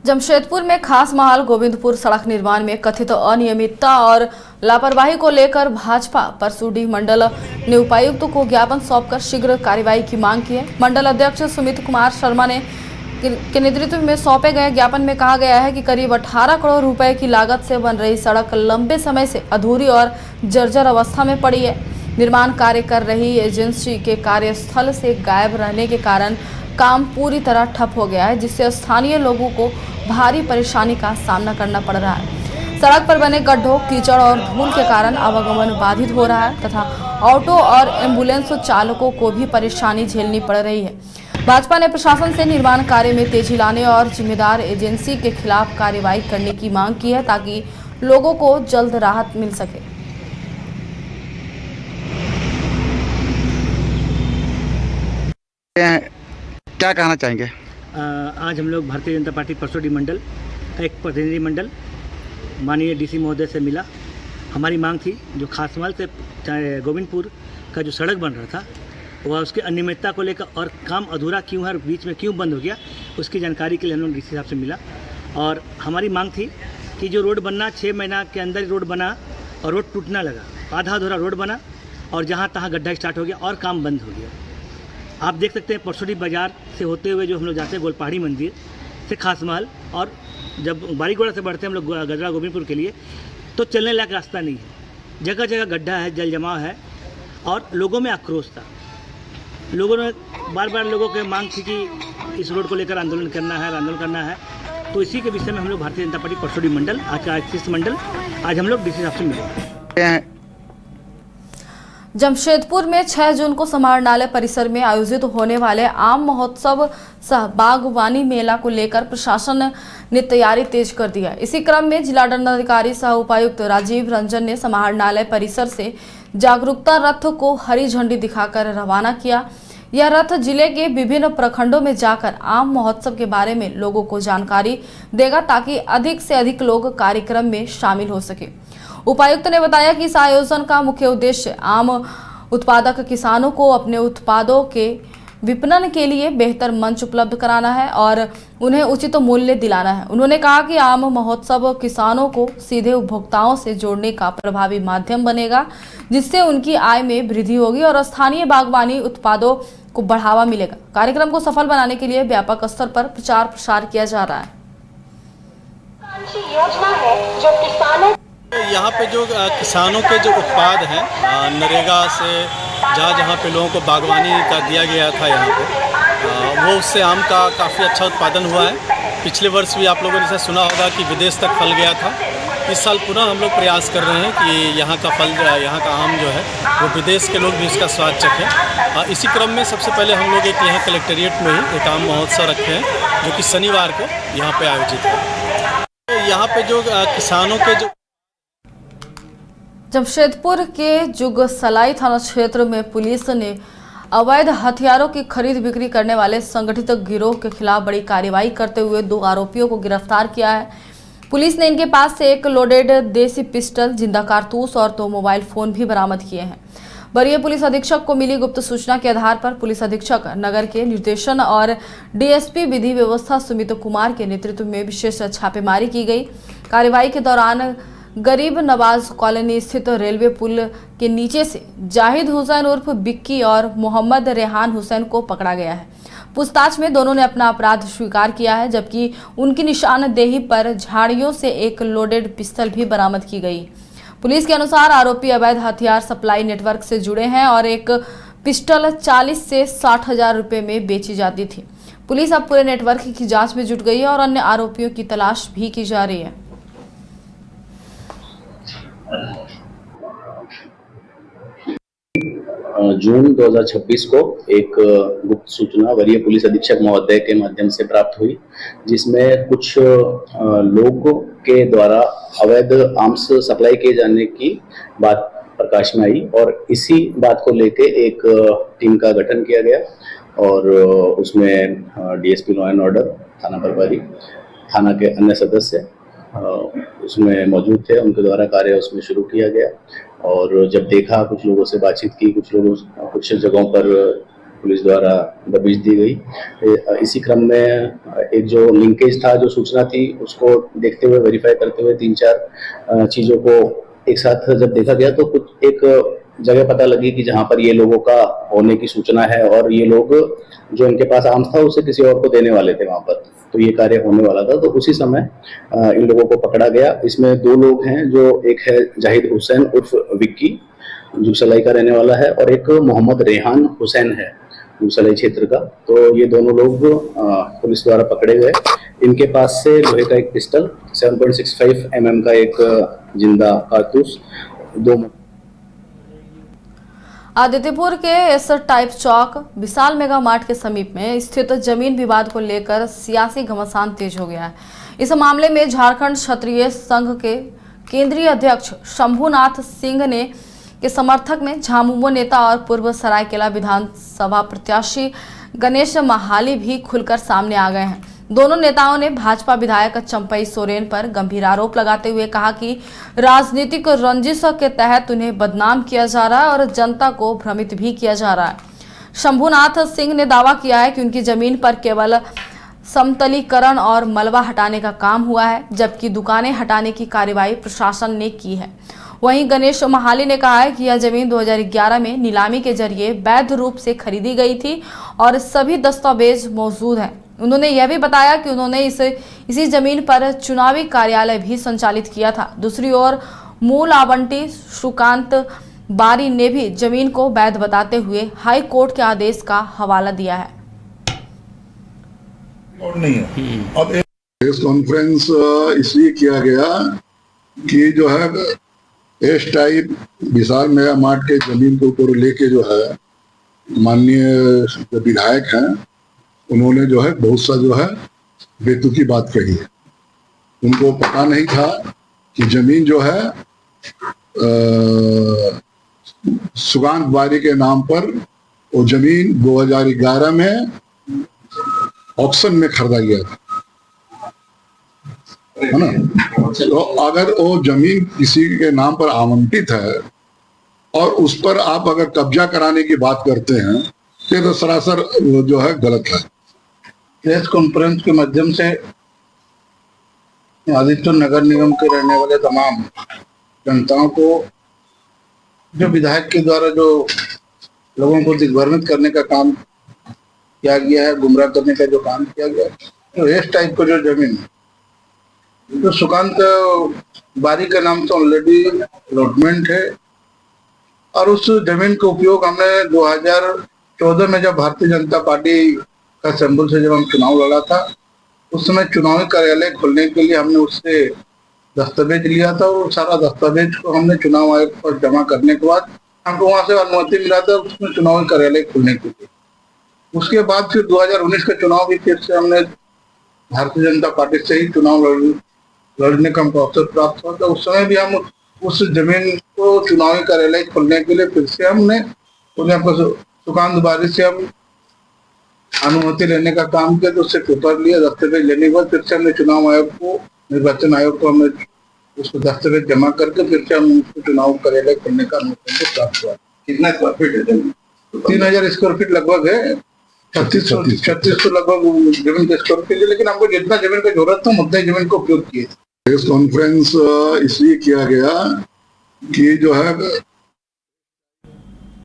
जमशेदपुर में खास महल गोविंदपुर सड़क निर्माण में कथित अनियमितता और लापरवाही को लेकर भाजपा परसूडी मंडल ने उपायुक्त को ज्ञापन सौंपकर शीघ्र कार्रवाई की मांग की है। मंडल अध्यक्ष सुमित कुमार शर्मा ने के नेतृत्व में सौंपे गए ज्ञापन में कहा गया है कि करीब 18 करोड़ रुपए की लागत से बन रही सड़क लंबे समय से अधूरी और जर्जर अवस्था में पड़ी है। निर्माण कार्य कर रही एजेंसी के कार्यस्थल से गायब रहने के कारण काम पूरी तरह ठप हो गया है, जिससे स्थानीय लोगों को भारी परेशानी का सामना करना पड़ रहा है। सड़क पर बने गड्ढों, कीचड़ और धूल के कारण आवागमन बाधित हो रहा है तथा ऑटो और एम्बुलेंस चालकों को भी परेशानी झेलनी पड़ रही है। भाजपा ने प्रशासन से निर्माण कार्य में तेजी लाने और जिम्मेदार एजेंसी के खिलाफ कार्रवाई करने की मांग की है ताकि लोगों को जल्द राहत मिल सके। क्या कहना चाहेंगे? आज हम लोग भारतीय जनता पार्टी परसूडी मंडल का एक प्रतिनिधि मंडल माननीय डीसी महोदय से मिला। हमारी मांग थी जो खासमहल से गोविंदपुर का जो सड़क बन रहा था वह उसकी अनियमितता को लेकर और काम अधूरा क्यों है और बीच में क्यों बंद हो गया, उसकी जानकारी के लिए हम लोग डीसी साहब से मिला। और हमारी मांग थी कि जो रोड बनना 6 महीना के अंदर रोड बना और रोड टूटना लगा, आधा अधूरा रोड बना और जहाँ तहाँ गड्ढा स्टार्ट हो गया और काम बंद हो गया। आप देख सकते हैं परसूडी बाज़ार से होते हुए जो हम लोग जाते हैं गोलपहाड़ी मंदिर से खास महल, और जब बारीगोड़ा से बढ़ते हैं हम लोग गजरा गोविंदपुर के लिए तो चलने लायक रास्ता नहीं है, जगह जगह गड्ढा है, जल जमाव है और लोगों में आक्रोश था। लोगों ने बार बार लोगों की मांग थी कि इस रोड को लेकर आंदोलन करना है, तो इसी के विषय में हम लोग भारतीय जनता पार्टी परसूडी मंडल आज का 31 मंडल आज हम लोग डीसी साहब से मिले। जमशेदपुर में 6 जून को समाहरणालय परिसर में आयोजित होने वाले आम महोत्सव सह बागवानी मेला को लेकर प्रशासन ने तैयारी तेज कर दी है। इसी क्रम में जिला दंडाधिकारी सह उपायुक्त राजीव रंजन ने समाहरणालय परिसर से जागरूकता रथ को हरी झंडी दिखाकर रवाना किया। यह रथ जिले के विभिन्न प्रखंडों में जाकर आम महोत्सव के बारे में लोगों को जानकारी देगा ताकि अधिक से अधिक लोग कार्यक्रम में शामिल हो सके। उपायुक्त ने बताया कि इस आयोजन का मुख्य उद्देश्य आम उत्पादक किसानों को अपने उत्पादों के विपणन के लिए बेहतर मंच उपलब्ध कराना है और उन्हें उचित मूल्य दिलाना है। उन्होंने कहा कि आम महोत्सव किसानों को सीधे उपभोक्ताओं से जोड़ने का प्रभावी माध्यम बनेगा, जिससे उनकी आय में वृद्धि होगी और स्थानीय बागवानी उत्पादों को बढ़ावा मिलेगा। कार्यक्रम को सफल बनाने के लिए व्यापक स्तर पर प्रचार प्रसार किया जा रहा है। यहाँ पे जो किसानों के जो उत्पाद हैं नरेगा से जहाँ जहाँ पे लोगों को बागवानी का दिया गया था यहाँ पे वो उससे आम का काफ़ी अच्छा उत्पादन हुआ है। पिछले वर्ष भी आप लोगों ने सुना होगा कि विदेश तक फल गया था। इस साल पुनः हम लोग प्रयास कर रहे हैं कि यहाँ का फल यहाँ का आम जो है वो विदेश के लोग भी इसका स्वाद चखें। इसी क्रम में सबसे पहले हम लोग एक यहाँ कलेक्ट्रेट में ही एक आम महोत्सव रखे हैं जो कि शनिवार को यहाँ पे आयोजित है। यहाँ पे जो किसानों के जो जमशेदपुर के जुगसलाई थाना क्षेत्र में पुलिस ने अवैध हथियारों की खरीद बिक्री करने वाले संगठित गिरोह के खिलाफ बड़ी कार्रवाई करते हुए 2 आरोपियों को गिरफ्तार किया है। पुलिस ने इनके पास से एक लोडेड देसी पिस्टल, जिंदा कारतूस और 2 मोबाइल फोन भी बरामद किए हैं। वरीय पुलिस अधीक्षक को मिली गुप्त सूचना के आधार पर पुलिस अधीक्षक नगर के निर्देशन और डीएसपी विधि व्यवस्था सुमित कुमार के नेतृत्व में विशेष छापेमारी की गई। कार्रवाई के दौरान गरीब नवाज कॉलोनी स्थित रेलवे पुल के नीचे से जाहिद हुसैन उर्फ बिक्की और मोहम्मद रेहान हुसैन को पकड़ा गया है। पूछताछ में दोनों ने अपना अपराध स्वीकार किया है, जबकि उनकी निशानदेही पर झाड़ियों से एक लोडेड पिस्तौल भी बरामद की गई। पुलिस के अनुसार आरोपी अवैध हथियार सप्लाई नेटवर्क से जुड़े हैं और एक पिस्टल 40 से 60 हजार रुपये में बेची जाती थी। पुलिस अब पूरे नेटवर्क की जांच में जुट गई है और अन्य आरोपियों की तलाश भी की जा रही है। जून 2026 को एक गुप्त सूचना वरीय पुलिस अधीक्षक महोदय के माध्यम से प्राप्त हुई, जिसमें कुछ लोगों के द्वारा अवैध आर्म्स सप्लाई किए जाने की बात प्रकाश में आई और इसी बात को लेके एक टीम का गठन किया गया और उसमें डीएसपी लॉ एंड ऑर्डर, थाना प्रभारी, थाना के अन्य सदस्य उसमें मौजूद थे। उनके द्वारा कार्य उसमें शुरू किया गया और जब देखा, कुछ लोगों से बातचीत की, कुछ जगहों पर पुलिस द्वारा दबिश दी गई। इसी क्रम में एक जो लिंकेज था, जो सूचना थी, उसको देखते हुए, वेरीफाई करते हुए 3-4 चीज़ों को एक साथ जब देखा गया तो कुछ एक जगह पता लगी कि जहाँ पर ये लोगों का होने की सूचना है और ये लोग जो इनके पास आर्म्स था उसे किसी और को देने वाले थे वहाँ पर, तो ये कार्य होने वाला था। तो उसी समय इन लोगों को पकड़ा गया। इसमें 2 लोग हैं, जो एक है जाहिद हुसैन उर्फ विक्की, जुगसलाई का रहने वाला है, और एक मोहम्मद रेहान हुसैन है, जुगसलाई क्षेत्र का। तो ये दोनों लोग पुलिस द्वारा पकड़े गए। इनके पास से लोहे का एक पिस्टल, 7.65 mm का एक जिंदा कारतूस, 2 आदित्यपुर के एस टाइप चौक विशाल मेगा मार्ट के समीप में स्थित जमीन विवाद को लेकर सियासी घमासान तेज हो गया है। इस मामले में झारखंड क्षत्रिय संघ के केंद्रीय अध्यक्ष शंभुनाथ सिंह ने के समर्थक में झामुमो नेता और पूर्व सरायकेला विधानसभा प्रत्याशी गणेश महाली भी खुलकर सामने आ गए हैं। दोनों नेताओं ने भाजपा विधायक चंपई सोरेन पर गंभीर आरोप लगाते हुए कहा कि राजनीतिक रंजिश के तहत उन्हें बदनाम किया जा रहा है और जनता को भ्रमित भी किया जा रहा है। शंभुनाथ सिंह ने दावा किया है कि उनकी जमीन पर केवल समतलीकरण और मलबा हटाने का काम हुआ है, जबकि दुकानें हटाने की कार्रवाई प्रशासन ने की है। वहीं गणेश महाली ने कहा है कि यह जमीन 2011 में नीलामी के जरिए वैध रूप से खरीदी गई थी और सभी दस्तावेज मौजूद हैं। उन्होंने यह भी बताया कि उन्होंने इसी जमीन पर चुनावी कार्यालय भी संचालित किया था। दूसरी ओर मूल आवंटी सुकांत बारी ने भी जमीन को वैध बताते हुए हाई कोर्ट के आदेश का हवाला दिया है। और नहीं है। अब एक प्रेस कॉन्फ्रेंस इसलिए किया गया कि जो है एस टाइप विशाल मेगा मार्ट के जमीन के ऊपर लेके जो है माननीय विधायक हैं, उन्होंने जो है बहुत सा जो है बेतुकी बात कही है। उनको पता नहीं था कि जमीन जो है सुकांत बारी के नाम पर वो जमीन 2011 में ऑक्शन में खरीदा गया था, है ना। तो अगर वो जमीन किसी के नाम पर आवंटित है और उस पर आप अगर कब्जा कराने की बात करते हैं तो सरासर जो है गलत है। प्रेस कॉन्फ्रेंस के माध्यम से आदित्य नगर निगम के रहने वाले तमाम जनताओं को जो विधायक के द्वारा जो लोगों को दिग्भ्रमित करने का काम किया गया है, गुमराह करने का जो काम किया गया, तो इस टाइप को जो जमीन तो सुकांत बारी के नाम से ऑलरेडी अलॉटमेंट है और उस जमीन का उपयोग हमने 2014 में जब भारतीय जनता पार्टी का सिंबल से जब हम चुनाव लड़ा था, उस समय चुनावी कार्यालय खोलने के लिए हमने उससे दस्तावेज लिया था और सारा दस्तावेज को हमने चुनाव आयोग पर जमा करने के बाद हमको वहां से अनुमति मिला था उसमें चुनावी कार्यालय खोलने के लिए। उसके बाद फिर 2019 का चुनाव भी फिर से हमने भारतीय जनता पार्टी से ही चुनाव लड़ने का हमको अवसर प्राप्त हुआ था। उस समय भी हम उस जमीन को चुनावी कार्यालय खोलने के लिए फिर से हमने उन्हें सुकांत बारी से हम अनुमति लेने का काम किया, तो उससे पेपर लिया, दस्तावेज लेने के बाद फिर से हमने चुनाव आयोग को, निर्वाचन आयोग को हमने उसको दस्तावेज जमा करके फिर से हम उसको चुनाव कार्यालय खोलने का अनुमति प्राप्त हुआ। कितना स्क्वायर फीट है जमीन? 3000 स्क्वायर फीट लगभग है, 3600 लगभग जमीन का स्क्वायर फीट है, लेकिन हमको जितना जमीन का जरूरत था उतना ही जमीन का उपयोग किए। प्रेस कॉन्फ्रेंस इसलिए किया गया कि जो है